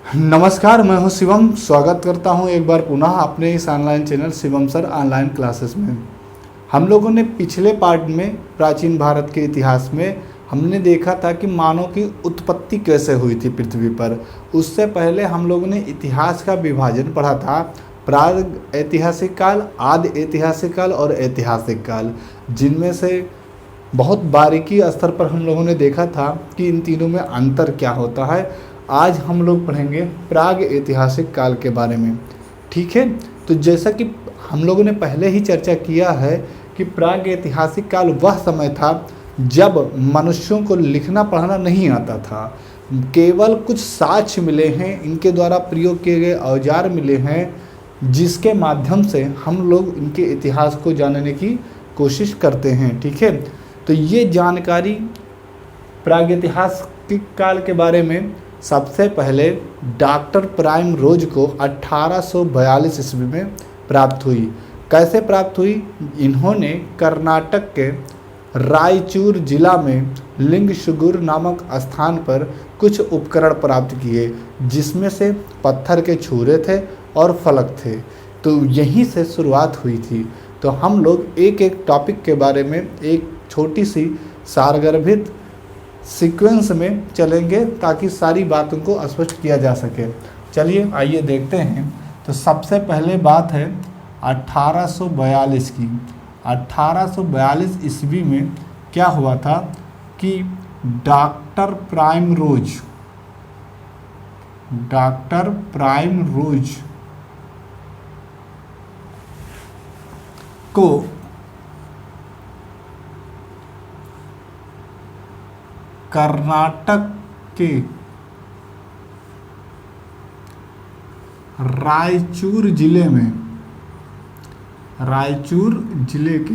नमस्कार, मैं हूं शिवम। स्वागत करता हूं एक बार पुनः अपने इस online channel Shivam sir online classes में। हम लोगों ने पिछले पार्ट में प्राचीन भारत के इतिहास में हमने देखा था कि मानव की उत्पत्ति कैसे हुई थी पृथ्वी पर। उससे पहले हम लोगों ने इतिहास का विभाजन पढ़ा था, प्राग ऐतिहासिक काल, आदि ऐतिहासिक काल और ऐतिहासिक काल, जिनमें से बहुत बारीकी स्तर पर हम लोगों ने देखा था कि इन तीनों में अंतर क्या होता है। आज हम लोग पढ़ेंगे प्राग ऐतिहासिक काल के बारे में। ठीक है, तो जैसा कि हम लोगों ने पहले ही चर्चा किया है कि प्राग ऐतिहासिक काल वह समय था जब मनुष्यों को लिखना पढ़ना नहीं आता था। केवल कुछ साक्ष्य मिले हैं, इनके द्वारा प्रयोग किए गए औजार मिले हैं, जिसके माध्यम से हम लोग इनके इतिहास को जानने की कोशिश करते हैं। ठीक है, तो ये जानकारी प्रागैतिहासिक काल के बारे में सबसे पहले डॉक्टर प्राइम रोज को 1842 ईस्वी में प्राप्त हुई। कैसे प्राप्त हुई? इन्होंने कर्नाटक के रायचूर जिला में लिंगशुगुर नामक स्थान पर कुछ उपकरण प्राप्त किए, जिसमें से पत्थर के छुरे थे और फलक थे। तो यहीं से शुरुआत हुई थी। तो हम लोग एक एक टॉपिक के बारे में एक छोटी सी सारगर्भित सीक्वेंस में चलेंगे ताकि सारी बातों को स्पष्ट किया जा सके। चलिए आइए देखते हैं। तो सबसे पहले बात है 1842 की। 1842 ईस्वी में क्या हुआ था कि डॉक्टर प्राइम रोज को कर्नाटक के रायचूर जिले के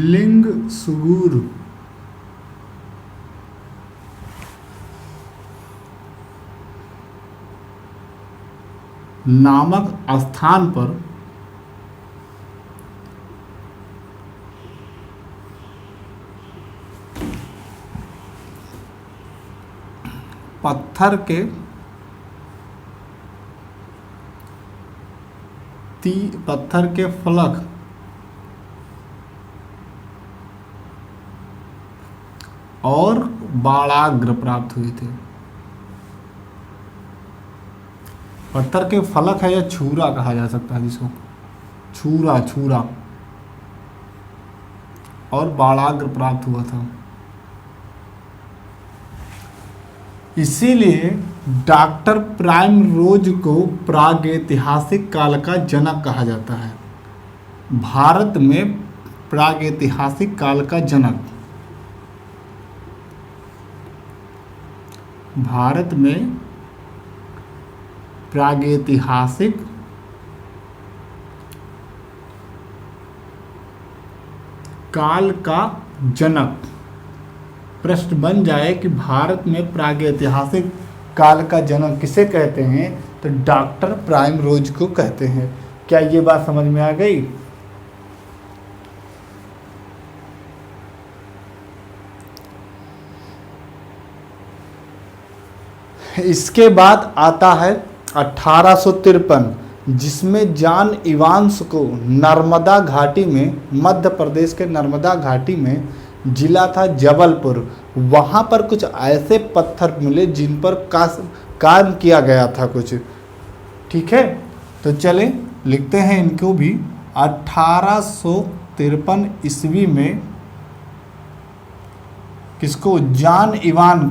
लिंगसुगुर नामक स्थान पर पत्थर के फलक और बाड़ाग्र प्राप्त हुए थे। पत्थर के फलक है या छुरा कहा जा सकता है जिसको, छुरा और बाड़ाग्र प्राप्त हुआ था। इसीलिए डॉक्टर प्राइम रोज को प्रागैतिहासिक काल का जनक कहा जाता है। भारत में प्रागैतिहासिक काल का जनक, भारत में प्रागैतिहासिक काल का जनक। प्रश्न बन जाए कि भारत में प्रागैतिहासिक काल का जनक किसे कहते हैं, तो डॉक्टर प्राइम रोज को कहते हैं। क्या ये बात समझ में आ गई? इसके बाद आता है 1853, जिसमें जॉन इवांस को नर्मदा घाटी में, मध्य प्रदेश के नर्मदा घाटी में जिला था जबलपुर, वहाँ पर कुछ ऐसे पत्थर मिले जिन पर काम किया गया था कुछ। ठीक है, तो चलें लिखते हैं इनको भी। 1853 ईस्वी में किसको? जॉन इवान,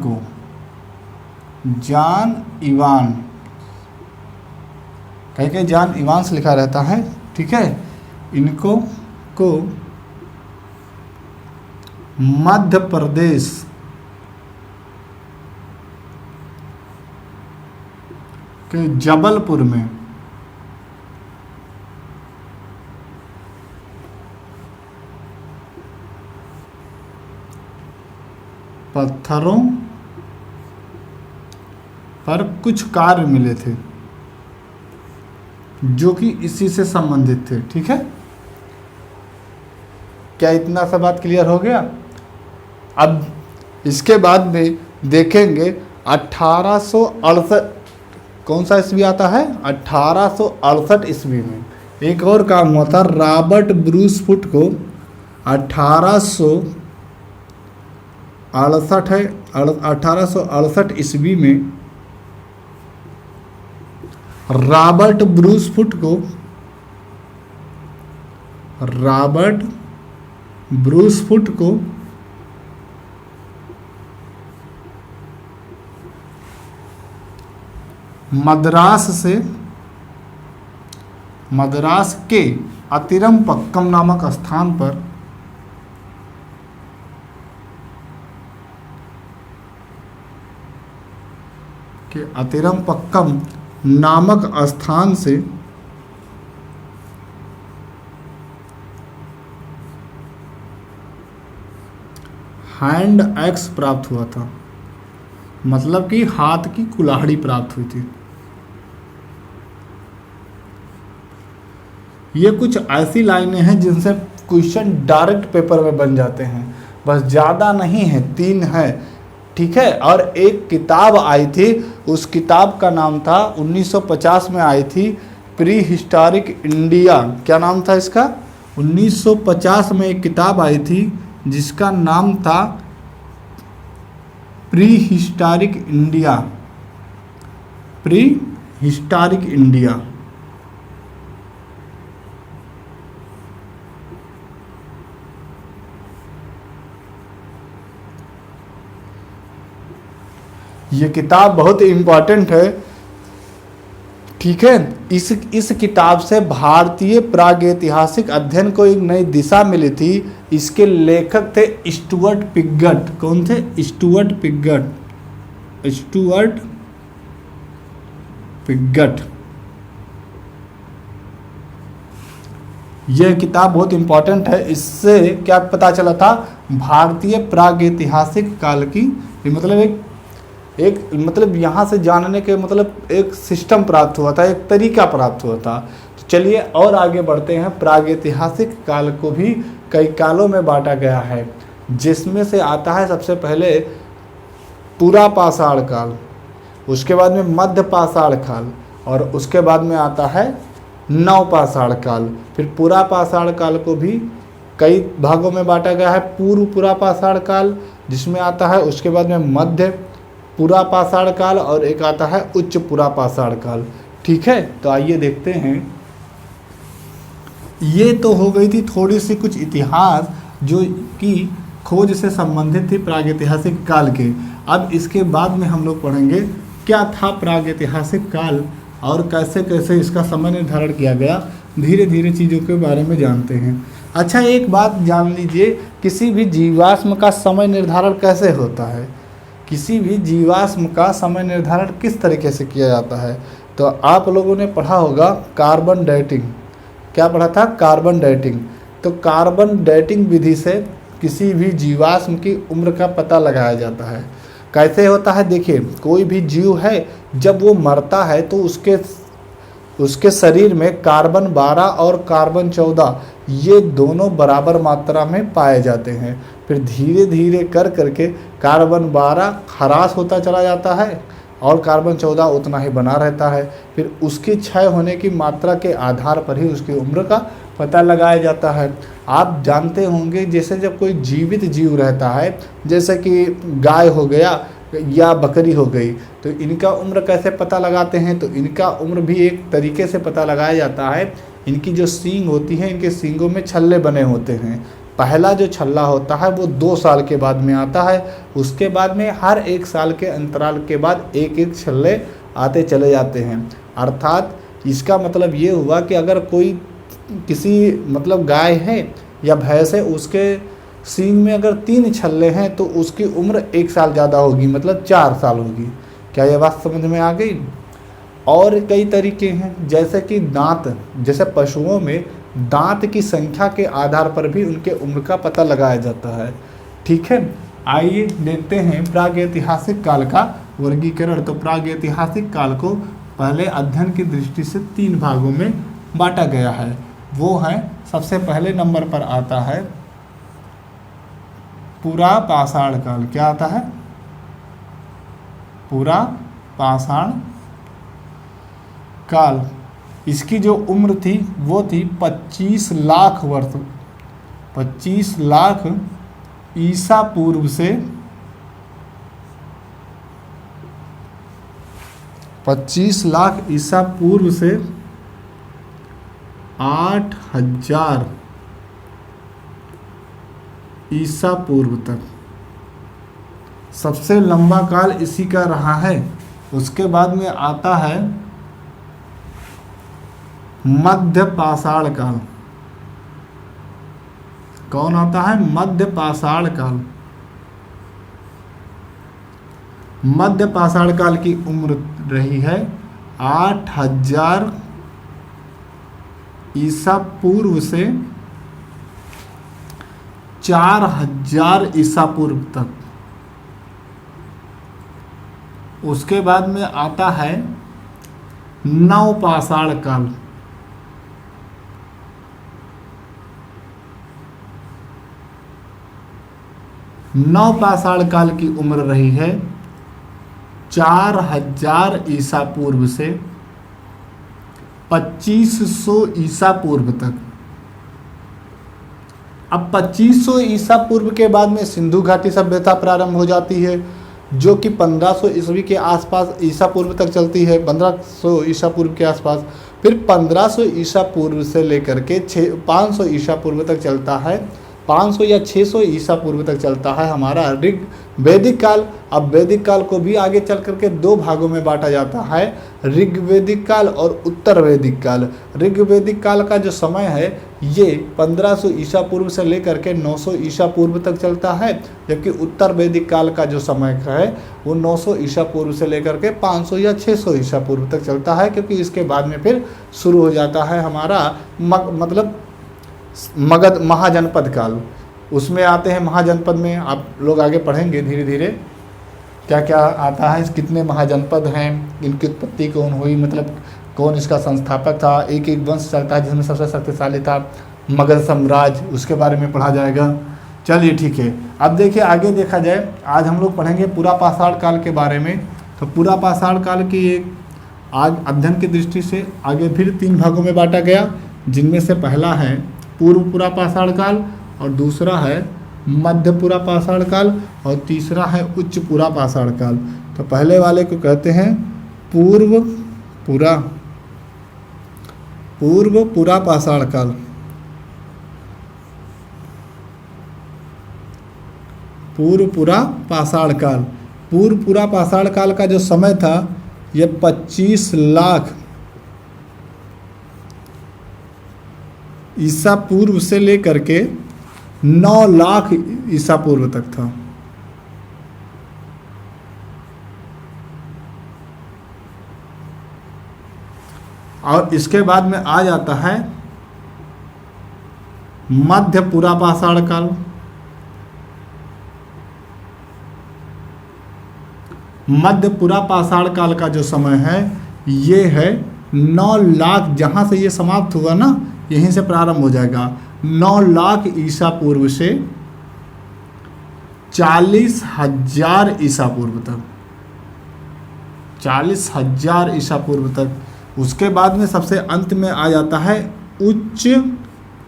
कहीं जॉन इवांस लिखा रहता है। ठीक है, इनको को मध्य प्रदेश के जबलपुर में पत्थरों पर कुछ कार्य मिले थे जो कि इसी से संबंधित थे। ठीक है, क्या इतना सा बात क्लियर हो गया? अब इसके बाद में देखेंगे 1868, कौन सा ईस्वी आता है? 1868 ईस्वी में एक और काम हुआ था। रॉबर्ट ब्रूस फुट को 1868 ईस्वी में रॉबर्ट ब्रूस फुट को मद्रास के अतिरम्पक्कम नामक स्थान पर से हैंड एक्स प्राप्त हुआ था, मतलब कि हाथ की कुल्हाड़ी प्राप्त हुई थी। ये कुछ ऐसी लाइनें हैं जिनसे क्वेश्चन डायरेक्ट पेपर में बन जाते हैं, बस ज़्यादा नहीं है, 3 है, ठीक है। और एक किताब आई थी, उस किताब का नाम था 1950 में आई थी, प्री हिस्टोरिक इंडिया। क्या नाम था इसका? 1950 में एक किताब आई थी जिसका नाम था प्री हिस्टोरिक इंडिया। ये किताब बहुत इम्पॉर्टेंट है, ठीक है। इस किताब से भारतीय प्रागैतिहासिक अध्ययन को एक नई दिशा मिली थी। इसके लेखक थे स्टुअर्ट पिगट। कौन थे? Stuart Piggott. यह किताब बहुत इम्पॉर्टेंट है। इससे क्या पता चला था? भारतीय प्रागैतिहासिक काल की, मतलब मतलब यहाँ से जानने के मतलब एक सिस्टम प्राप्त हुआ था, एक तरीका प्राप्त हुआ था। तो चलिए और आगे बढ़ते हैं। प्रागैतिहासिक काल को भी कई कालों में बांटा गया है, जिसमें से आता है सबसे पहले पुरापाषाण काल, उसके बाद में मध्य पाषाण काल, और उसके बाद में आता है नवपाषाण काल। फिर पुरापाषाण काल को भी कई भागों में बांटा गया है। पूर्व पुरापाषाण काल जिसमें आता है, उसके बाद में मध्य पुरापाषाण काल, और एक आता है उच्च पुरापाषाण काल, ठीक है। तो आइए देखते हैं। ये तो हो गई थी थोड़ी सी कुछ इतिहास जो कि खोज से संबंधित थी प्रागैतिहासिक काल के। अब इसके बाद में हम लोग पढ़ेंगे क्या था प्रागैतिहासिक काल और कैसे कैसे इसका समय निर्धारण किया गया। धीरे धीरे चीज़ों के बारे में जानते हैं। अच्छा, एक बात जान लीजिए, किसी भी जीवाश्म का समय निर्धारण कैसे होता है? किसी भी जीवाश्म का समय निर्धारण किस तरीके से किया जाता है? तो आप लोगों ने पढ़ा होगा कार्बन डेटिंग। क्या पढ़ा था? Carbon dating. तो कार्बन डेटिंग विधि से किसी भी जीवाश्म की उम्र का पता लगाया जाता है। कैसे होता है? देखिए, कोई भी जीव है जब वो मरता है तो उसके शरीर में कार्बन 12 और कार्बन 14 ये दोनों बराबर मात्रा में पाए जाते हैं। फिर धीरे धीरे करके कार्बन 12 ह्रास होता चला जाता है और कार्बन 14 उतना ही बना रहता है। फिर उसकी क्षय होने की मात्रा के आधार पर ही उसकी उम्र का पता लगाया जाता है। आप जानते होंगे, जैसे जब कोई जीवित जीव रहता है, जैसे कि गाय हो गया या बकरी हो गई, तो इनका उम्र कैसे पता लगाते हैं? तो इनका उम्र भी एक तरीके से पता लगाया जाता है। इनकी जो सींग होती है, इनके सींगों में छल्ले बने होते हैं। पहला जो छल्ला होता है वो 2 साल के बाद में आता है। उसके बाद में हर 1 साल के अंतराल के बाद एक एक छल्ले आते चले जाते हैं। अर्थात इसका मतलब ये हुआ कि अगर कोई किसी मतलब गाय है या भैंस है, उसके सींग में अगर 3 छल्ले हैं तो उसकी उम्र 1 साल ज़्यादा होगी, मतलब 4 साल होगी। क्या ये बात समझ में आ गई? और कई तरीके हैं, जैसे कि दांत, जैसे पशुओं में दांत की संख्या के आधार पर भी उनके उम्र का पता लगाया जाता है, ठीक है। आइए देखते हैं प्रागैतिहासिक काल का वर्गीकरण। तो प्रागैतिहासिक काल को पहले अध्ययन की दृष्टि से 3 भागों में बांटा गया है। वो है, सबसे पहले नंबर पर आता है पूरा पाषाण काल क्या आता है? पूरा पाषाण काल। इसकी जो उम्र थी वो थी 25 लाख वर्ष, 25 लाख ईसा पूर्व से 25 लाख ईसा पूर्व से 8000 ईसा पूर्व तक सबसे लंबा काल इसी का रहा है। उसके बाद में आता है मध्य पाषाण काल। कौन आता है? मध्य पाषाण काल। मध्य पाषाण काल की उम्र रही है 8000 ईसा पूर्व से 4000 ईसा पूर्व तक। उसके बाद में आता है नवपाषाण काल। नवपाषाण काल की उम्र रही है 4000 ईसा पूर्व से 2500 ईसा पूर्व तक। अब 2500 ईसा पूर्व के बाद में सिंधु घाटी सभ्यता प्रारंभ हो जाती है, जो कि 1500 ईस्वी के आसपास ईसा पूर्व तक चलती है, 1500 ईसा पूर्व के आसपास। फिर 1500 ईसा पूर्व से लेकर के 500 ईसा पूर्व तक चलता है, 500 या 600 ईसा पूर्व तक चलता है हमारा ऋग वैदिक काल। अब वैदिक काल को भी आगे चल करके दो भागों में बांटा जाता है, ऋग वैदिक काल और उत्तर वैदिक काल। ऋग वैदिक काल का जो समय है ये 1500 ईसा पूर्व से लेकर के 900 ईसा पूर्व तक चलता है, जबकि उत्तर वैदिक काल का जो समय है वो 900 ईसा पूर्व से लेकर के 500 या 600 ईसा पूर्व तक चलता है, क्योंकि इसके बाद में फिर शुरू हो जाता है हमारा मतलब मगध महाजनपद काल। उसमें आते हैं महाजनपद में, आप लोग आगे पढ़ेंगे धीरे धीरे क्या क्या आता है, कितने महाजनपद हैं, इनकी उत्पत्ति कौन हुई, मतलब कौन इसका संस्थापक था। एक एक वंश चलता है जिसमें सबसे शक्तिशाली था मगध साम्राज्य, उसके बारे में पढ़ा जाएगा। चलिए ठीक है, अब देखिए आगे देखा जाए, आज हम लोग पढ़ेंगे पूरा पाषाण काल के बारे में। तो पूरा पाषाण काल की एक आज अध्ययन की दृष्टि से आगे फिर 3 भागों में बांटा गया, जिनमें से पहला है पूर्व पूरा पाषाण काल, और दूसरा है मध्य पूरा पाषाण काल, और तीसरा है उच्च पूरा पाषाण काल। तो पहले वाले को कहते हैं पूर्व पूरा पाषाण काल। पूर्व पूरा पाषाण काल। पूर्व पूरा पाषाण काल का जो समय था यह 25 लाख ईसा पूर्व से लेकर के 9 लाख ईसा पूर्व तक था। और इसके बाद में आ जाता है मध्य पूरा पाषाण काल। मध्य पूरा पाषाण काल का जो समय है ये है 9 लाख, जहां से ये समाप्त हुआ ना यहीं से प्रारंभ हो जाएगा, 9 लाख ईसा पूर्व से 40,000 ईसा पूर्व तक, 40,000 ईसा पूर्व तक। उसके बाद में सबसे अंत में आ जाता है उच्च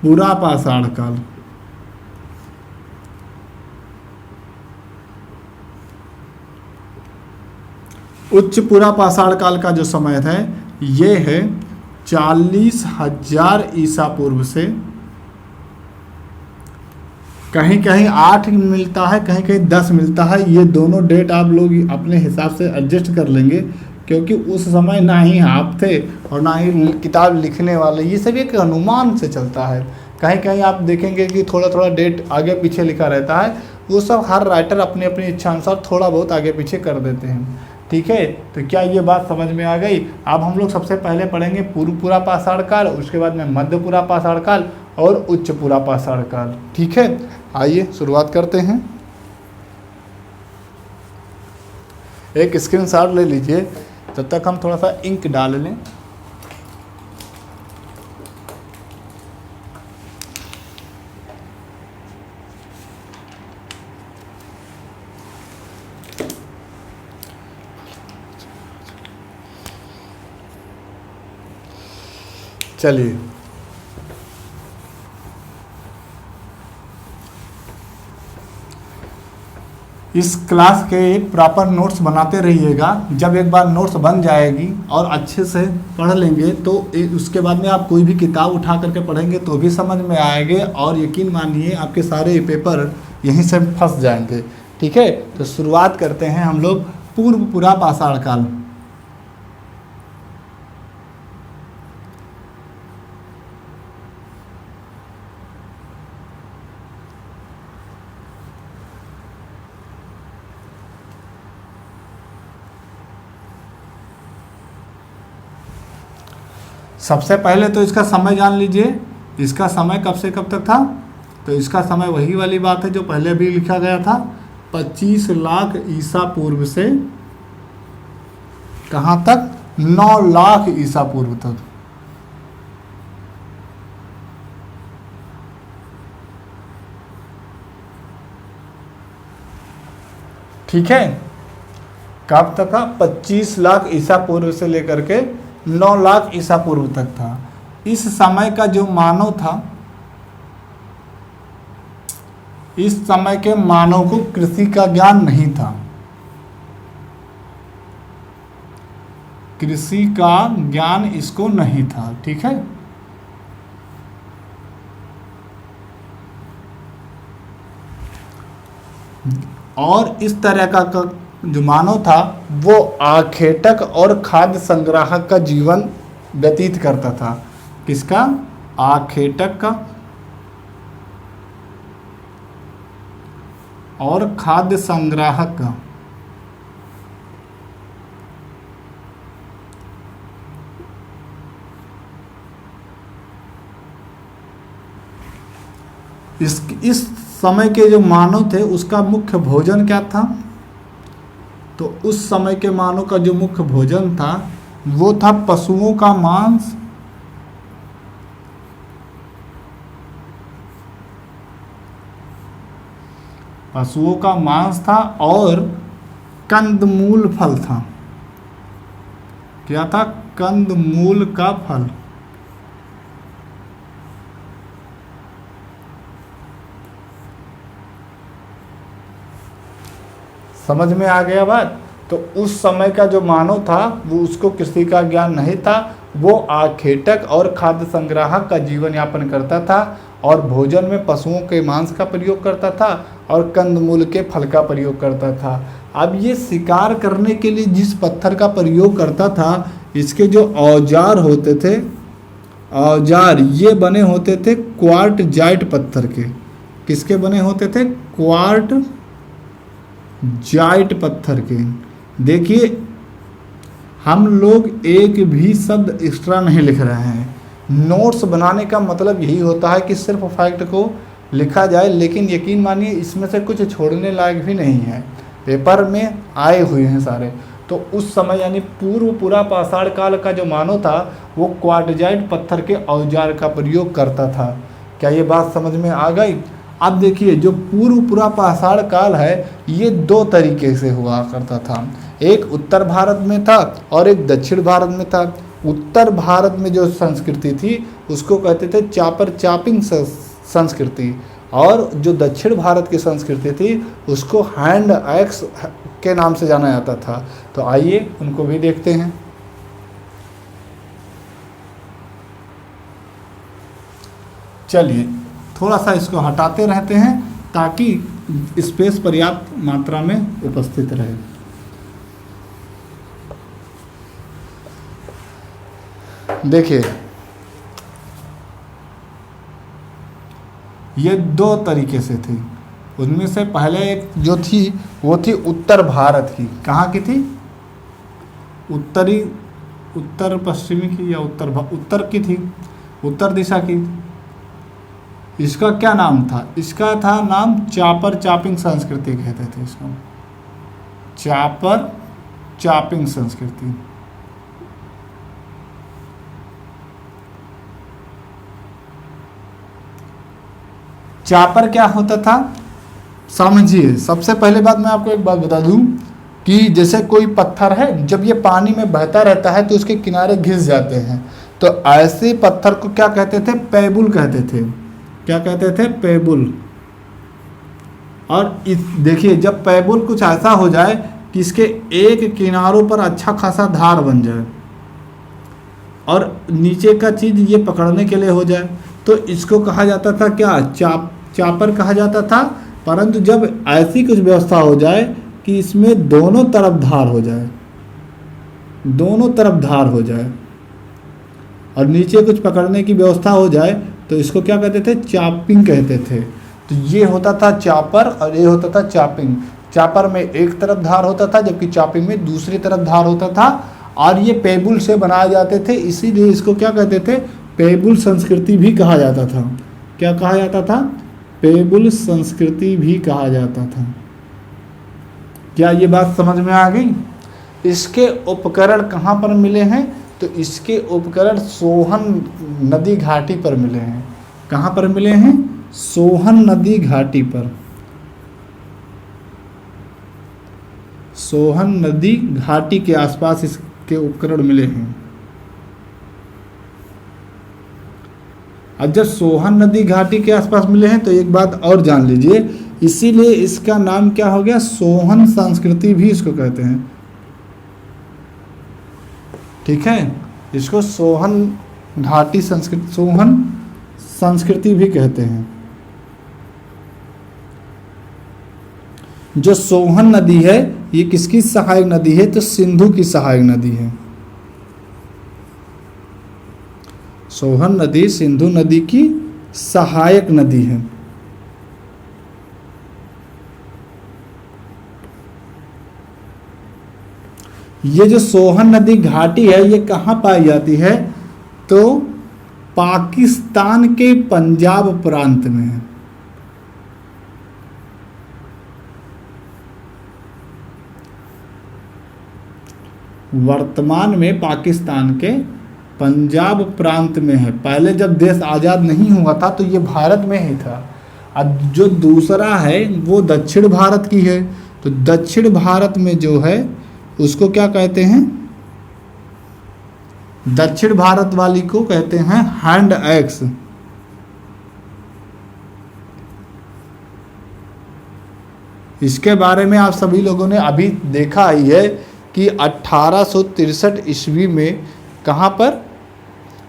पूरा पाषाण काल। उच्च पूरा पाषाण काल का जो समय है ये है 40,000 ईसा पूर्व से, कहीं कहीं 8 मिलता है, कहीं कहीं 10 मिलता है। ये दोनों डेट आप लोग अपने हिसाब से एडजस्ट कर लेंगे, क्योंकि उस समय ना ही आप थे और ना ही किताब लिखने वाले, ये सब एक अनुमान से चलता है। कहीं कहीं आप देखेंगे कि थोड़ा थोड़ा डेट आगे पीछे लिखा रहता है, वो सब हर राइटर अपनी अपनी इच्छानुसार थोड़ा बहुत आगे पीछे कर देते हैं। ठीक है, तो क्या ये बात समझ में आ गई? अब हम लोग सबसे पहले पढ़ेंगे पूर्व पूरा पाषाण काल, उसके बाद में मध्य पूरा पाषाण काल और उच्च पूरा पाषाण काल। ठीक है, आइए शुरुआत करते हैं। एक स्क्रीनशॉट ले लीजिए, तब तक हम थोड़ा सा इंक डाल लें। चलिए, इस क्लास के प्रॉपर नोट्स बनाते रहिएगा। जब एक बार नोट्स बन जाएगी और अच्छे से पढ़ लेंगे तो उसके बाद में आप कोई भी किताब उठा करके पढ़ेंगे तो भी समझ में आएंगे, और यकीन मानिए आपके सारे पेपर यहीं से फंस जाएंगे। ठीक है, तो शुरुआत करते हैं हम लोग पूर्व पुरा पाषाण काल। सबसे पहले तो इसका समय जान लीजिए। इसका समय कब से कब तक था? तो इसका समय वही वाली बात है जो पहले भी लिखा गया था, 25 लाख ईसा पूर्व से कहाँ तक? 9 लाख ईसा पूर्व तक। ठीक है, कब तक था? 25 लाख ईसा पूर्व से लेकर के 9 लाख ईसा पूर्व तक था। इस समय का जो मानव था, इस समय के मानव को कृषि का ज्ञान नहीं था। कृषि का ज्ञान इसको नहीं था। ठीक है, और इस तरह का जो मानव था वो आखेटक और खाद्य संग्राहक का जीवन व्यतीत करता था। किसका? आखेटक का और खाद्य संग्राहक का। इस समय के जो मानव थे उसका मुख्य भोजन क्या था? तो उस समय के मानव का जो मुख्य भोजन था वो था पशुओं का मांस, पशुओं का मांस था और कंदमूल फल था। क्या था? कंदमूल का फल। समझ में आ गया बात? तो उस समय का जो मानव था वो उसको कृषि का ज्ञान नहीं था, वो आखेटक और खाद्य संग्राहक का जीवन यापन करता था और भोजन में पशुओं के मांस का प्रयोग करता था और कंदमूल के फल का प्रयोग करता था। अब ये शिकार करने के लिए जिस पत्थर का प्रयोग करता था, इसके जो औजार होते थे, औजार ये बने होते थे क्वार्टजाइट पत्थर के। किसके बने होते थे? क्वार्ट जाइट पत्थर के। देखिए, हम लोग एक भी शब्द एक्स्ट्रा नहीं लिख रहे हैं। नोट्स बनाने का मतलब यही होता है कि सिर्फ फैक्ट को लिखा जाए, लेकिन यकीन मानिए इसमें से कुछ छोड़ने लायक भी नहीं है, पेपर में आए हुए हैं सारे। तो उस समय यानी पूर्व पुरा पाषाण काल का जो मानव था वो क्वार्टजाइट पत्थर के औजार का प्रयोग करता था। क्या ये बात समझ में आ गई? अब देखिए, जो पूर्व पुरा पाषाण काल है ये 2 तरीके से हुआ करता था। एक उत्तर भारत में था और एक दक्षिण भारत में था। उत्तर भारत में जो संस्कृति थी उसको कहते थे चापर चापिंग संस्कृति, और जो दक्षिण भारत की संस्कृति थी उसको हैंड एक्स के नाम से जाना जाता था। तो आइए उनको भी देखते हैं। चलिए, थोड़ा सा इसको हटाते रहते हैं ताकि स्पेस पर्याप्त मात्रा में उपस्थित रहे। देखिए, ये 2 तरीके से थी। उनमें से पहले एक जो थी वो थी उत्तर भारत की। कहाँ की थी? उत्तर पश्चिमी की या उत्तर की थी, उत्तर दिशा की। इसका क्या नाम था? इसका था नाम चापर चापिंग संस्कृति कहते थे इसको, चापर चापिंग संस्कृति। चापर क्या होता था समझिए। सबसे पहले बात मैं आपको एक बात बता दूं कि जैसे कोई पत्थर है, जब ये पानी में बहता रहता है तो उसके किनारे घिस जाते हैं, तो ऐसे पत्थर को क्या कहते थे? पेबुल कहते थे। क्या कहते थे? पेबुल। और इस देखिए, जब पेबुल कुछ ऐसा हो जाए कि इसके एक किनारों पर अच्छा खासा धार बन जाए और नीचे का चीज़ ये पकड़ने के लिए हो जाए, तो इसको कहा जाता था क्या? चापर कहा जाता था। परंतु जब ऐसी कुछ व्यवस्था हो जाए कि इसमें दोनों तरफ धार हो जाए, दोनों तरफ धार हो जाए और नीचे कुछ पकड़ने की व्यवस्था हो जाए, तो इसको क्या कहते थे? चापिंग कहते थे। तो ये होता था चापर और ये होता था चापिंग। चापर में एक तरफ धार होता था जबकि चापिंग में दूसरी तरफ धार होता था, और ये पेबुल से बनाए जाते थे, इसीलिए इसको क्या कहते थे? पेबुल संस्कृति भी कहा जाता था। क्या कहा जाता था? पेबुल संस्कृति भी कहा जाता था। क्या ये बात समझ में आ गई? इसके उपकरण कहाँ पर मिले हैं? तो इसके उपकरण सोहन नदी घाटी पर मिले हैं। कहाँ पर मिले हैं? सोहन नदी घाटी पर। सोहन नदी घाटी के आसपास इसके उपकरण मिले हैं। अब जब सोहन नदी घाटी के आसपास मिले हैं तो एक बात और जान लीजिए, इसीलिए इसका नाम क्या हो गया? सोहन संस्कृति भी इसको कहते हैं। ठीक है, इसको सोहन घाटी संस्कृति, सोहन संस्कृति भी कहते हैं। जो सोहन नदी है ये किसकी सहायक नदी है? तो सिंधु की सहायक नदी है। सोहन नदी सिंधु नदी की सहायक नदी है। ये जो सोहन नदी घाटी है ये कहाँ पाई जाती है? तो पाकिस्तान के पंजाब प्रांत में है। वर्तमान में पाकिस्तान के पंजाब प्रांत में है। पहले जब देश आज़ाद नहीं हुआ था तो ये भारत में ही था। अब जो दूसरा है वो दक्षिण भारत की है। तो दक्षिण भारत में जो है उसको क्या कहते हैं? दक्षिण भारत वाली को कहते हैं हैंड एक्स। इसके बारे में आप सभी लोगों ने अभी देखा ही है कि 1863 ईस्वी में, कहाँ पर?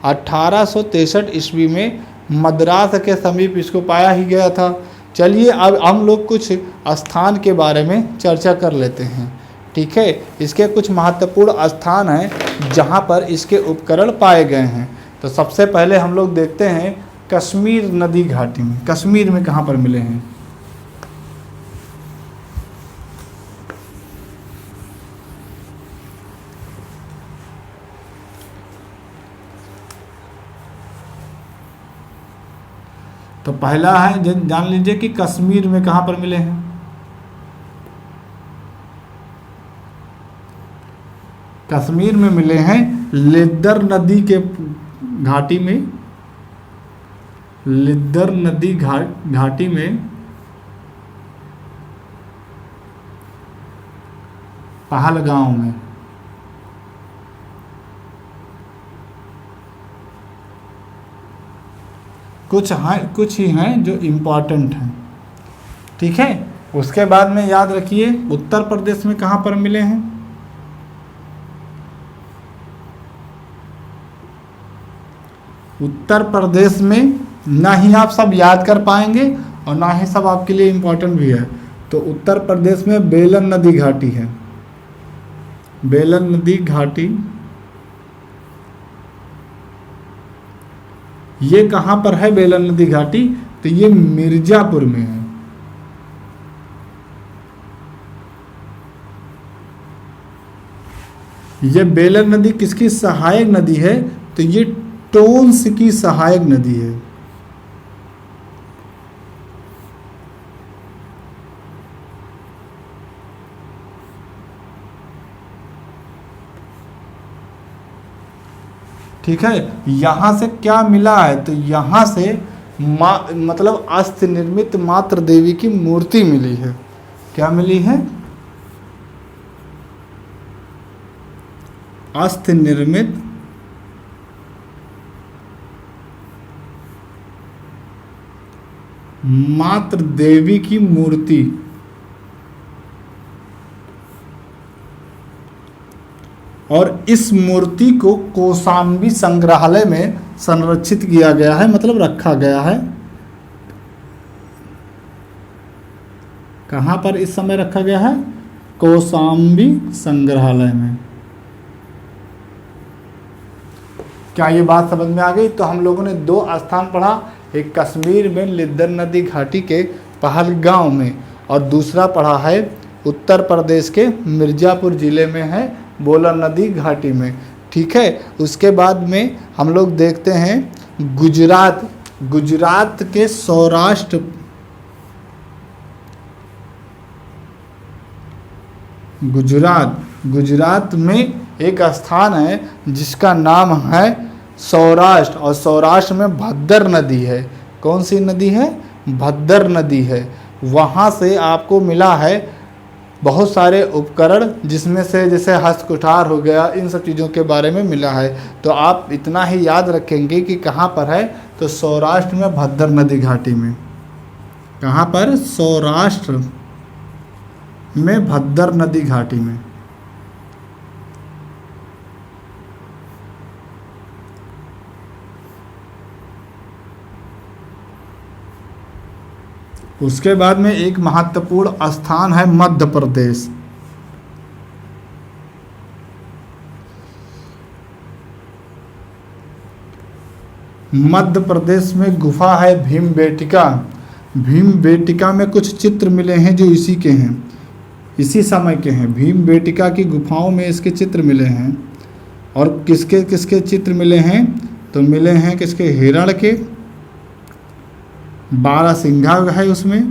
1863 ईस्वी में मद्रास के समीप इसको पाया ही गया था। चलिए अब हम लोग कुछ स्थान के बारे में चर्चा कर लेते हैं। ठीक है, इसके कुछ महत्वपूर्ण स्थान हैं जहाँ पर इसके उपकरण पाए गए हैं। तो सबसे पहले हम लोग देखते हैं कश्मीर नदी घाटी में। कश्मीर में कहाँ पर मिले हैं? तो पहला है, जान लीजिए कि कश्मीर में कहाँ पर मिले हैं। कश्मीर में मिले हैं लिद्दर नदी के घाटी में। लिद्दर नदी घाटी में पहलगांव में। कुछ ही हैं जो इम्पोर्टेंट हैं। ठीक है, उसके बाद में याद रखिए उत्तर प्रदेश में कहाँ पर मिले हैं? उत्तर प्रदेश में ना ही आप सब याद कर पाएंगे और ना ही सब आपके लिए इम्पोर्टेंट भी है। तो उत्तर प्रदेश में बेलन नदी घाटी है। बेलन नदी घाटी ये कहाँ पर है? बेलन नदी घाटी तो ये मिर्जापुर में है। ये बेलन नदी किसकी सहायक नदी है? तो ये टोंस की सहायक नदी है। ठीक है, यहाँ से क्या मिला है? तो यहाँ से मतलब अस्त निर्मित मातृ देवी की मूर्ति मिली है। क्या मिली है? अस्त निर्मित मात्र देवी की मूर्ति और इस मूर्ति को कौशाम्बी संग्रहालय में संरक्षित किया गया है, मतलब रखा गया है। कहाँ पर इस समय रखा गया है? कौशाम्बी संग्रहालय में। क्या ये बात समझ में आ गई? तो हम लोगों ने दो स्थान पढ़ा, एक कश्मीर में लिद्दर नदी घाटी के पहलगांव में, और दूसरा पढ़ा है उत्तर प्रदेश के मिर्ज़ापुर ज़िले में है बोलन नदी घाटी में। ठीक है, उसके बाद में हम लोग देखते हैं गुजरात के सौराष्ट्र गुजरात में एक स्थान है जिसका नाम है सौराष्ट्र, और सौराष्ट्र में भद्र नदी है। कौन सी नदी है? भद्र नदी है। वहाँ से आपको मिला है बहुत सारे उपकरण, जिसमें से जैसे हस्तकुठार हो गया, इन सब चीज़ों के बारे में मिला है। तो आप इतना ही याद रखेंगे कि कहाँ पर है, तो सौराष्ट्र में भद्र नदी घाटी में। कहाँ पर? सौराष्ट्र में भद्र नदी घाटी में। उसके बाद में एक महत्वपूर्ण स्थान है मध्य प्रदेश। मध्य प्रदेश में गुफा है भीमबेटका। भीमबेटका में कुछ चित्र मिले हैं जो इसी के हैं, इसी समय के हैं। भीमबेटका की गुफाओं में इसके चित्र मिले हैं। और किसके किसके चित्र मिले हैं? तो मिले हैं किसके? हिरण के, बारहसिंघा है उसमें,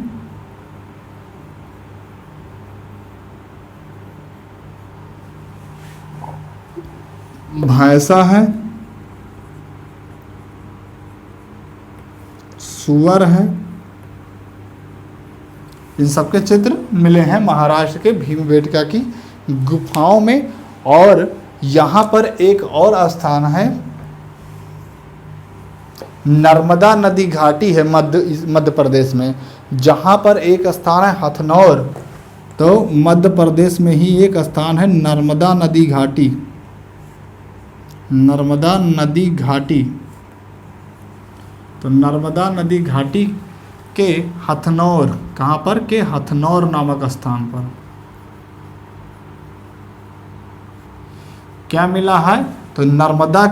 भैंसा है, सुअर है। इन सबके चित्र मिले हैं महाराष्ट्र के भीमबेटका की गुफाओं में। और यहाँ पर एक और स्थान है, नर्मदा नदी घाटी है मध्य प्रदेश में, जहाँ पर एक स्थान है हथनौर। तो मध्य प्रदेश में ही एक स्थान है नर्मदा नदी घाटी। नर्मदा नदी घाटी, तो नर्मदा नदी घाटी के हथनौर, कहाँ पर? के हथनौर नामक स्थान पर क्या मिला है? तो नर्मदा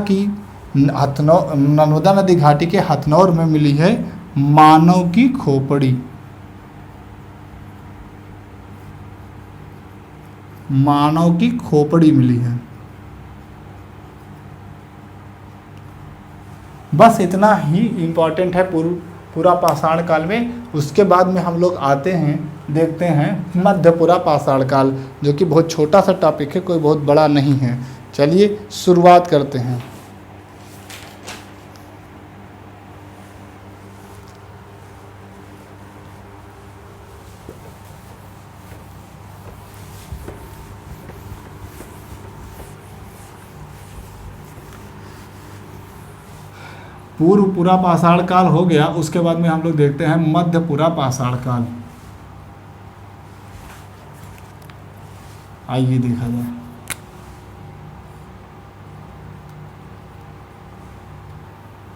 नदी घाटी के हथनौर में मिली है मानव की खोपड़ी। मानव की खोपड़ी मिली है। बस इतना ही इम्पोर्टेंट है पूरा पाषाण काल में। उसके बाद में हम लोग आते हैं, देखते हैं मध्यपुरा पाषाण काल, जो कि बहुत छोटा सा टॉपिक है, कोई बहुत बड़ा नहीं है। चलिए शुरुआत करते हैं। पूरा पाषाण काल हो गया। उसके बाद में हम लोग देखते हैं मध्यपुरा पाषाण काल। आइए देखा जाए।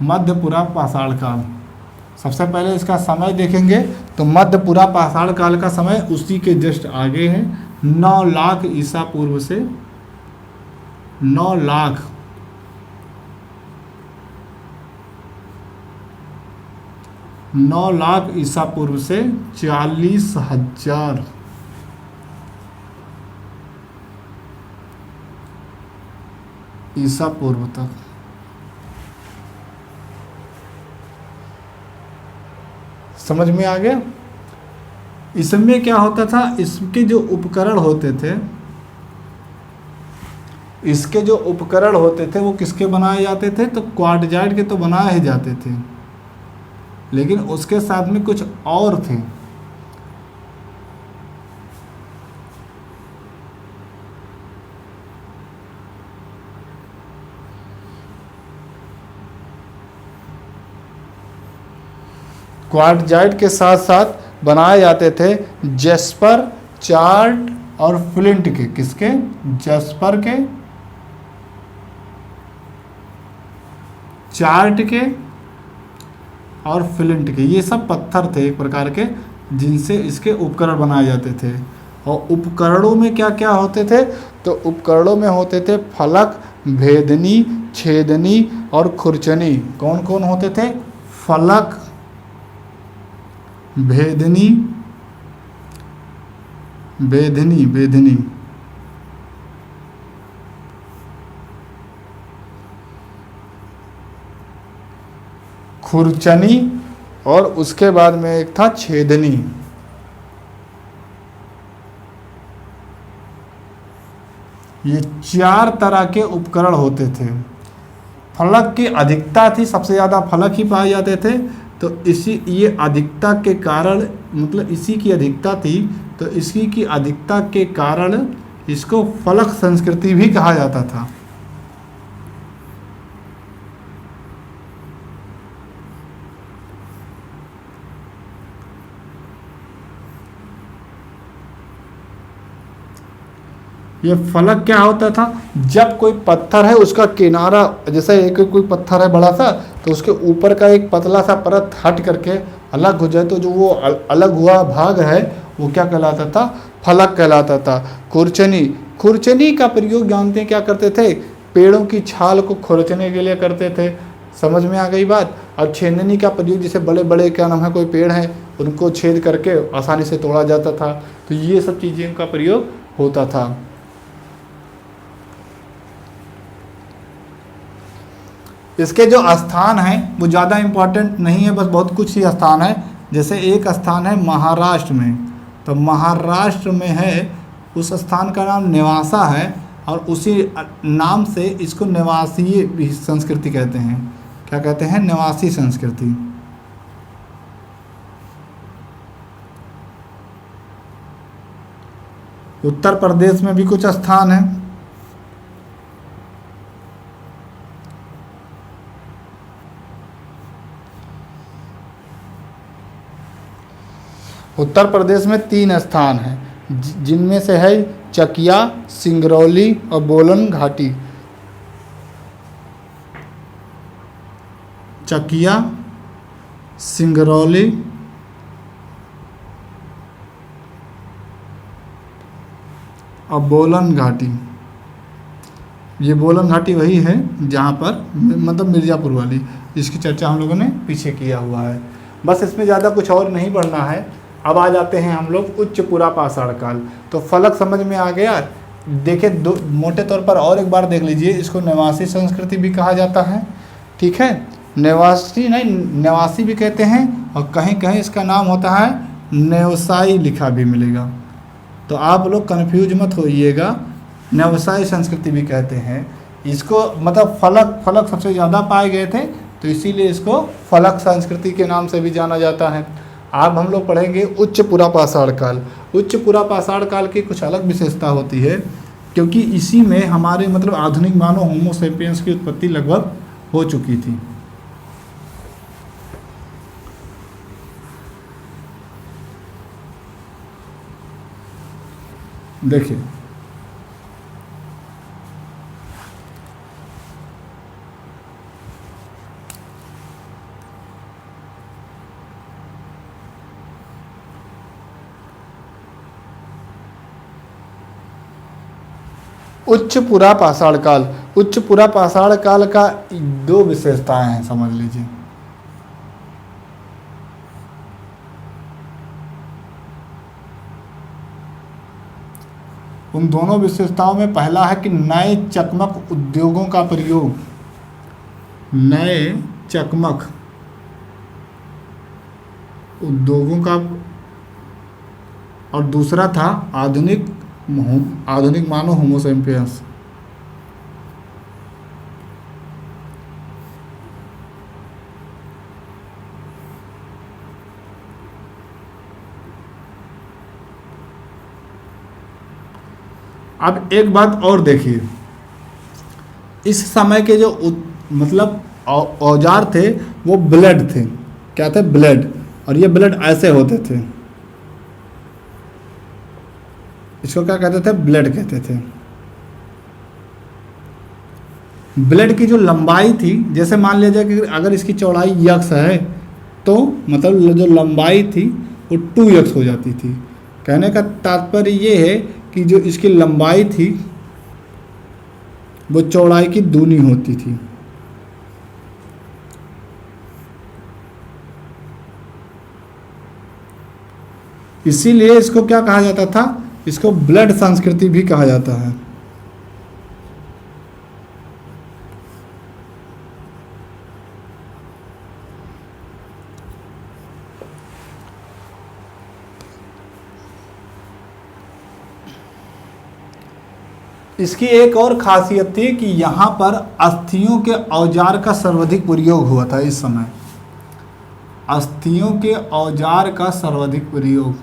मध्यपुरा पाषाण काल, सबसे पहले इसका समय देखेंगे तो मध्यपुरा पाषाण काल का समय उसी के जस्ट आगे है। 9 लाख ईसा पूर्व से 9 लाख ईसा पूर्व से 40,000 ईसा पूर्व तक। समझ में आ गया? इसमें क्या होता था, इसके जो उपकरण होते थे, वो किसके बनाए जाते थे? तो क्वार्टजाइट के तो बनाए ही जाते थे, लेकिन उसके साथ में कुछ और थे। क्वार्टजाइट के साथ साथ बनाए जाते थे जेस्पर, चार्ट और फ्लिंट के। किसके? जेस्पर के, चार्ट के और फ्लिंट के। ये सब पत्थर थे एक प्रकार के जिनसे इसके उपकरण बनाए जाते थे। और उपकरणों में क्या क्या होते थे? तो उपकरणों में होते थे फलक, भेदनी, छेदनी और खुरचनी। कौन कौन होते थे? फलक, भेदनी, भेदनी, खुरचनी और उसके बाद में एक था छेदनी। ये 4 तरह के उपकरण होते थे। फलक की अधिकता थी, सबसे ज़्यादा फलक ही पाए जाते थे। तो ये अधिकता के कारण, मतलब इसी की अधिकता थी, तो इसी की अधिकता के कारण इसको फलक संस्कृति भी कहा जाता था। ये फलक क्या होता था? जब कोई पत्थर है उसका किनारा, जैसे एक कोई पत्थर है बड़ा सा, तो उसके ऊपर का एक पतला सा परत हट करके अलग हो जाए, तो जो वो अलग हुआ भाग है वो क्या कहलाता था? फलक कहलाता था। खुरचनी, खुरचनी का प्रयोग जानते हैं क्या करते थे? पेड़ों की छाल को खुरचने के लिए करते थे। समझ में आ गई बात? और छेदनी का प्रयोग जैसे बड़े बड़े क्या नाम है कोई पेड़ हैं उनको छेद करके आसानी से तोड़ा जाता था। तो ये सब चीज़ें का प्रयोग होता था। इसके जो स्थान हैं वो ज़्यादा इम्पोर्टेंट नहीं है, बस बहुत कुछ ही स्थान है। जैसे एक स्थान है महाराष्ट्र में, तो महाराष्ट्र में है, उस स्थान का नाम नेवासा है और उसी नाम से इसको नेवासी संस्कृति कहते हैं। क्या कहते हैं? नेवासी संस्कृति। उत्तर प्रदेश में भी कुछ स्थान हैं। उत्तर प्रदेश में 3 स्थान हैं जिनमें से है चकिया, सिंगरौली और बोलन घाटी। चकिया, सिंगरौली और बोलन घाटी। ये बोलन घाटी वही है जहाँ पर मतलब मिर्ज़ापुर वाली, इसकी चर्चा हम लोगों ने पीछे किया हुआ है। बस इसमें ज़्यादा कुछ और नहीं पढ़ना है। अब आ जाते हैं हम लोग उच्च पुरा पाषाण काल। तो फलक समझ में आ गया। देखिए दो मोटे तौर पर और एक बार देख लीजिए। इसको नेवासी संस्कृति भी कहा जाता है, ठीक है। नेवासी नहीं, नेवासी भी कहते हैं और कहीं कहीं इसका नाम होता है नेवसाई, लिखा भी मिलेगा। तो आप लोग कन्फ्यूज मत होइएगा, नेवसाई संस्कृति भी कहते हैं इसको। मतलब फलक सबसे ज़्यादा पाए गए थे तो इसीलिए इसको फलक संस्कृति के नाम से भी जाना जाता है। अब हम लोग पढ़ेंगे उच्च पुरा पाषाण काल। उच्च पुरा पाषाण काल की कुछ अलग विशेषता होती है, क्योंकि इसी में हमारे मतलब आधुनिक मानव होमो सेपियंस की उत्पत्ति लगभग हो चुकी थी। देखिए उच्च पुरा पाषाण काल। उच्च पुरा पाषाण काल का 2 विशेषताएं हैं, समझ लीजिए। उन दोनों विशेषताओं में पहला है कि नए चकमक उद्योगों का प्रयोग, नए चकमक उद्योगों का, और दूसरा था आधुनिक मानव होमो सेपियंस। अब एक बात और देखिए, इस समय के जो मतलब औजार थे वो ब्लेड थे। क्या थे? ब्लेड। और ये ब्लड ऐसे होते थे, इसको क्या कहते थे, ब्लड कहते थे। ब्लड की जो लंबाई थी, जैसे मान लिया जाए कि अगर इसकी चौड़ाई यक्स है तो मतलब जो लंबाई थी वो 2x हो जाती थी। कहने का तात्पर्य ये है कि जो इसकी लंबाई थी वो चौड़ाई की दूनी होती थी। इसीलिए इसको क्या कहा जाता था, इसको ब्लड संस्कृति भी कहा जाता है। इसकी एक और खासियत थी कि यहाँ पर अस्थियों के औजार का सर्वाधिक प्रयोग हुआ था इस समय। अस्थियों के औजार का सर्वाधिक प्रयोग।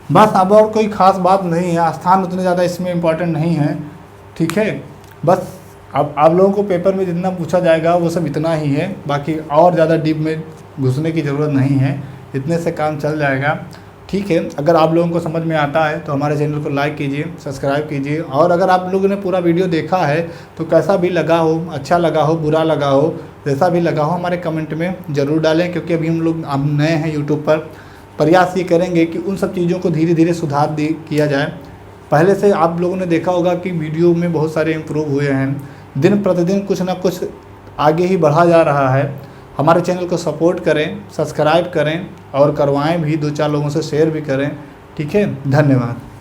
बस अब और कोई ख़ास बात नहीं है, स्थान उतने ज़्यादा इसमें इम्पोर्टेंट नहीं है, ठीक है। बस अब आप लोगों को पेपर में जितना पूछा जाएगा वो सब इतना ही है, बाकी और ज़्यादा डीप में घुसने की ज़रूरत नहीं है, इतने से काम चल जाएगा, ठीक है। अगर आप लोगों को समझ में आता है तो हमारे चैनल को लाइक कीजिए, सब्सक्राइब कीजिए, और अगर आप लोगों ने पूरा वीडियो देखा है तो कैसा भी लगा हो, अच्छा लगा हो, बुरा लगा हो, जैसा भी लगा हो, हमारे कमेंट में ज़रूर डालें, क्योंकि अभी हम नए हैं यूट्यूब पर। प्रयास ये करेंगे कि उन सब चीज़ों को धीरे धीरे सुधार किया जाए। पहले से आप लोगों ने देखा होगा कि वीडियो में बहुत सारे इम्प्रूव हुए हैं, दिन प्रतिदिन कुछ ना कुछ आगे ही बढ़ा जा रहा है। हमारे चैनल को सपोर्ट करें, सब्सक्राइब करें और करवाएं भी, 2-4 लोगों से शेयर भी करें, ठीक है। धन्यवाद।